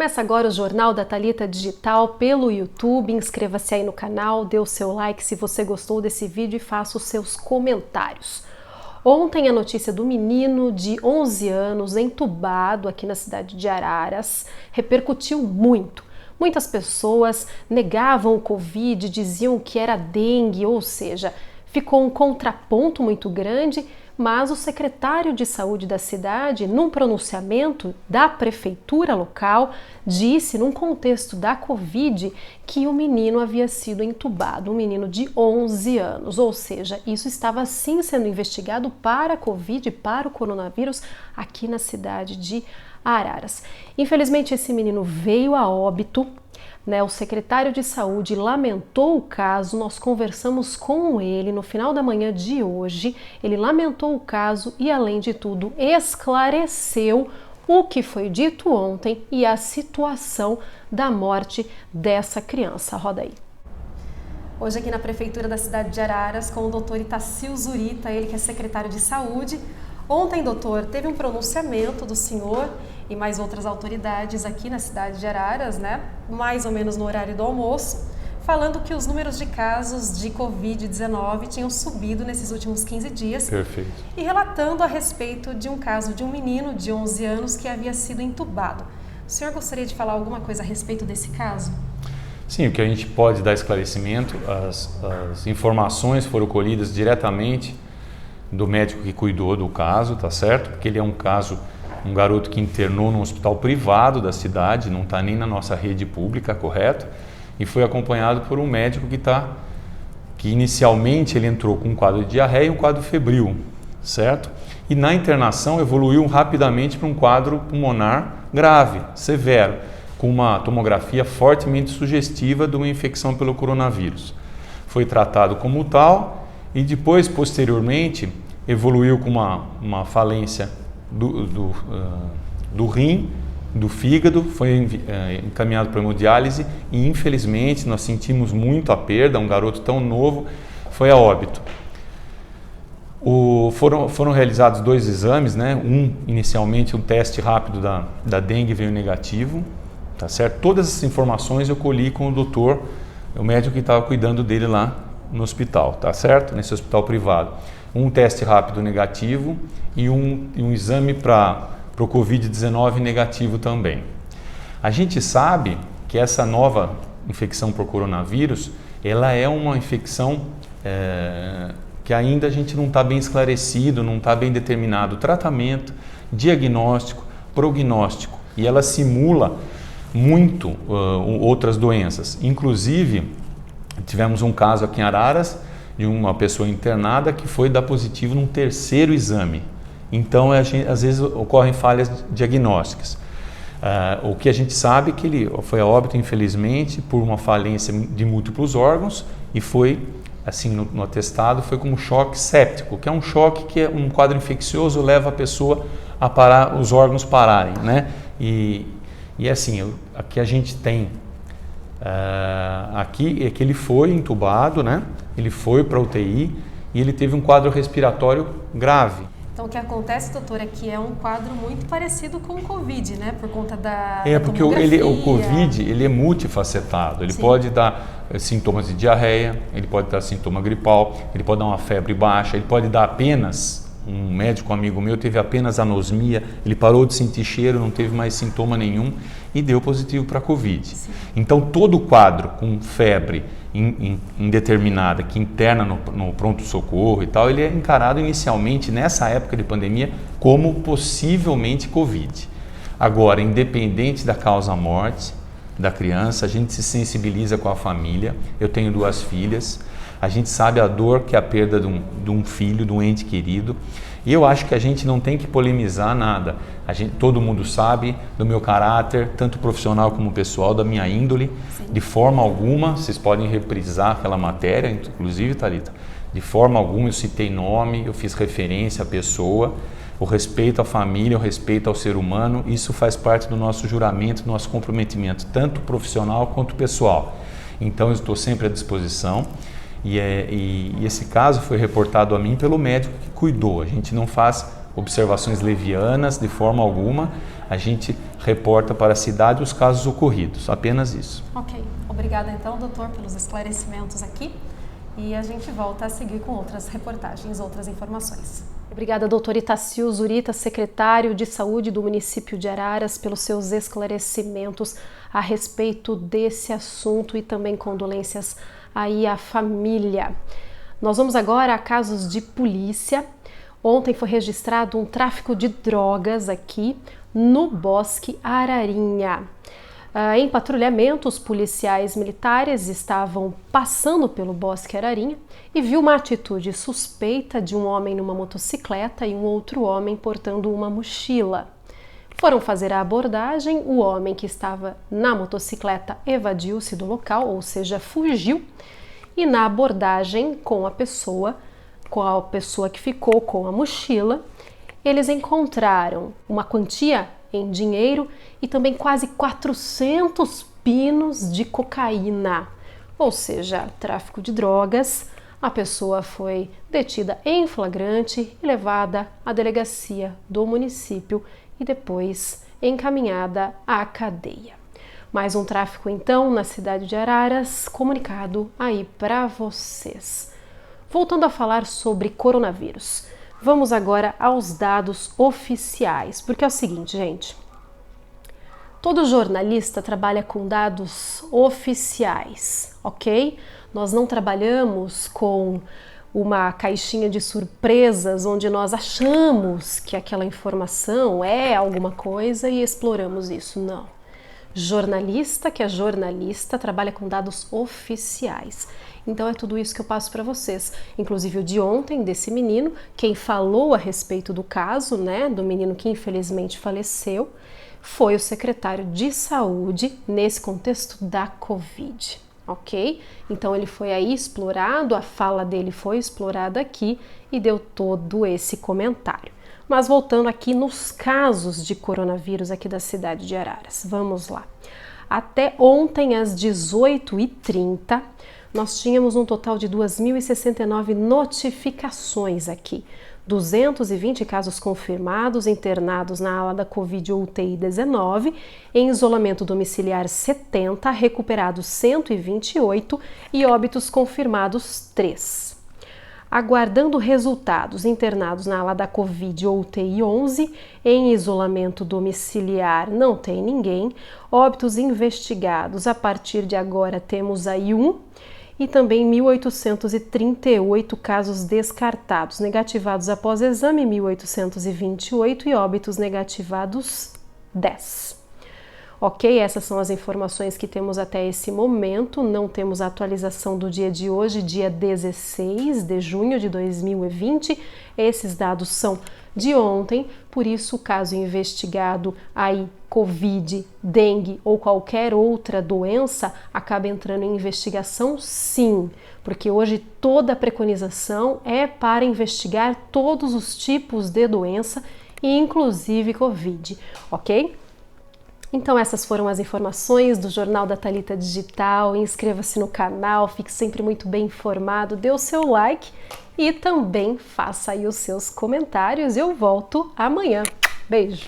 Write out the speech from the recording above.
Começa agora o Jornal da Thalita Digital pelo YouTube. Inscreva-se aí no canal, dê o seu like se você gostou desse vídeo e faça os seus comentários. Ontem a notícia do menino de 11 anos entubado aqui na cidade de Araras repercutiu muito. Muitas pessoas negavam o Covid, diziam que era dengue, ou seja, ficou um contraponto muito grande. Mas o secretário de saúde da cidade, num pronunciamento da prefeitura local, disse, num contexto da Covid, que o menino havia sido entubado, um menino de 11 anos, ou seja, isso estava sim sendo investigado para a Covid, para o coronavírus, aqui na cidade de Araras. Infelizmente, esse menino veio a óbito. O secretário de saúde lamentou o caso, nós conversamos com ele no final da manhã de hoje, ele lamentou o caso e, além de tudo, esclareceu o que foi dito ontem e a situação da morte dessa criança. Roda aí. Hoje aqui na Prefeitura da cidade de Araras com o doutor Itacil Zurita, ele que é secretário de saúde. Ontem, doutor, teve um pronunciamento do senhor e mais outras autoridades aqui na cidade de Araras, mais ou menos no horário do almoço, falando que os números de casos de Covid-19 tinham subido nesses últimos 15 dias. Perfeito. E relatando a respeito de um caso de um menino de 11 anos que havia sido entubado. O senhor gostaria de falar alguma coisa a respeito desse caso? Sim, o que a gente pode dar esclarecimento, as informações foram colhidas diretamente do médico que cuidou do caso, tá certo? Porque ele é um garoto que internou num hospital privado da cidade, não está nem na nossa rede pública, correto? E foi acompanhado por um médico que inicialmente ele entrou com um quadro de diarreia e um quadro febril, certo? E na internação evoluiu rapidamente para um quadro pulmonar grave, severo, com uma tomografia fortemente sugestiva de uma infecção pelo coronavírus. Foi tratado como tal e depois, posteriormente, evoluiu com uma falência do rim, do fígado, foi encaminhado para hemodiálise e, infelizmente, nós sentimos muito a perda. Um garoto tão novo foi a óbito. Foram realizados 2 exames, inicialmente um teste rápido da dengue veio negativo, tá certo? Todas essas informações eu colhi com o doutor, o médico que estava cuidando dele lá no hospital, tá certo? Nesse hospital privado. Um teste rápido negativo e um exame para o Covid-19 negativo também. A gente sabe que essa nova infecção por coronavírus, ela é uma infecção que ainda a gente não está bem esclarecido, não está bem determinado o tratamento, diagnóstico, prognóstico, e ela simula muito outras doenças. Inclusive, tivemos um caso aqui em Araras de uma pessoa internada que foi dar positivo num 3º exame. Então, às vezes ocorrem falhas diagnósticas. O que a gente sabe é que ele foi a óbito, infelizmente, por uma falência de múltiplos órgãos e foi, assim, no atestado, foi como choque séptico, que é um choque que é um quadro infeccioso leva a pessoa a parar, os órgãos pararem, E assim, aqui a gente tem aqui é que ele foi entubado, Ele foi para a UTI e ele teve um quadro respiratório grave. Então, o que acontece, doutor, é que é um quadro muito parecido com o Covid, por conta da porque o Covid, ele é multifacetado. Ele pode dar sintomas de diarreia, ele pode dar sintoma gripal, ele pode dar uma febre baixa, ele pode dar apenas, um médico amigo meu teve apenas anosmia, ele parou de sentir cheiro, não teve mais sintoma nenhum e deu positivo para a Covid. Sim. Então, todo quadro com febre indeterminada, que interna no pronto-socorro e tal, ele é encarado inicialmente, nessa época de pandemia, como possivelmente Covid. Agora, independente da causa-morte da criança, a gente se sensibiliza com a família. Eu tenho 2 filhas, a gente sabe a dor que é a perda de um filho, de um ente querido, e eu acho que a gente não tem que polemizar nada. Todo mundo sabe do meu caráter, tanto profissional como pessoal, da minha índole. Sim. De forma alguma, vocês podem reprisar aquela matéria, inclusive, Thalita, de forma alguma eu citei nome, eu fiz referência à pessoa, o respeito à família, o respeito ao ser humano, isso faz parte do nosso juramento, do nosso comprometimento, tanto profissional quanto pessoal. Então, eu estou sempre à disposição. E esse caso foi reportado a mim pelo médico que cuidou. A gente não faz observações levianas de forma alguma, a gente reporta para a cidade os casos ocorridos, apenas isso. Ok, obrigada então, doutor, pelos esclarecimentos aqui, e a gente volta a seguir com outras reportagens, outras informações. Obrigada, doutor Itacil Zurita, secretário de Saúde do município de Araras, pelos seus esclarecimentos a respeito desse assunto e também condolências aí à família. Nós vamos agora a casos de polícia. Ontem foi registrado um tráfico de drogas aqui no Bosque Ararinha. Em patrulhamento, os policiais militares estavam passando pelo Bosque Ararinha e viu uma atitude suspeita de um homem numa motocicleta e um outro homem portando uma mochila. Foram fazer a abordagem, o homem que estava na motocicleta evadiu-se do local, ou seja, fugiu, e na abordagem com a pessoa que ficou com a mochila, eles encontraram uma quantia em dinheiro e também quase 400 pinos de cocaína, ou seja, tráfico de drogas. A pessoa foi detida em flagrante e levada à delegacia do município e depois encaminhada à cadeia. Mais um tráfico então na cidade de Araras, comunicado aí para vocês. Voltando a falar sobre coronavírus, vamos agora aos dados oficiais, porque é o seguinte, gente, todo jornalista trabalha com dados oficiais, ok? Nós não trabalhamos com uma caixinha de surpresas onde nós achamos que aquela informação é alguma coisa e exploramos isso, não. Jornalista que é jornalista trabalha com dados oficiais. Então é tudo isso que eu passo para vocês. Inclusive o de ontem, desse menino, quem falou a respeito do caso, né, do menino que infelizmente faleceu, foi o secretário de saúde nesse contexto da Covid, ok? Então ele foi aí explorado, a fala dele foi explorada aqui e deu todo esse comentário. Mas voltando aqui nos casos de coronavírus aqui da cidade de Araras, vamos lá. Até ontem às 18h30, nós tínhamos um total de 2.069 notificações aqui. 220 casos confirmados, internados na ala da Covid ou UTI-19, em isolamento domiciliar 70, recuperados 128 e óbitos confirmados 3. Aguardando resultados, internados na ala da Covid ou UTI 11, em isolamento domiciliar não tem ninguém, óbitos investigados, a partir de agora temos aí 1, e também 1.838 casos descartados, negativados após exame 1.828 e óbitos negativados 10. Ok, essas são as informações que temos até esse momento, não temos a atualização do dia de hoje, dia 16 de junho de 2020, esses dados são de ontem, por isso o caso investigado aí, Covid, dengue ou qualquer outra doença, acaba entrando em investigação sim, porque hoje toda a preconização é para investigar todos os tipos de doença, inclusive Covid, ok? Então essas foram as informações do Jornal da Thalita Digital. Inscreva-se no canal, fique sempre muito bem informado, dê o seu like e também faça aí os seus comentários. Eu volto amanhã. Beijo!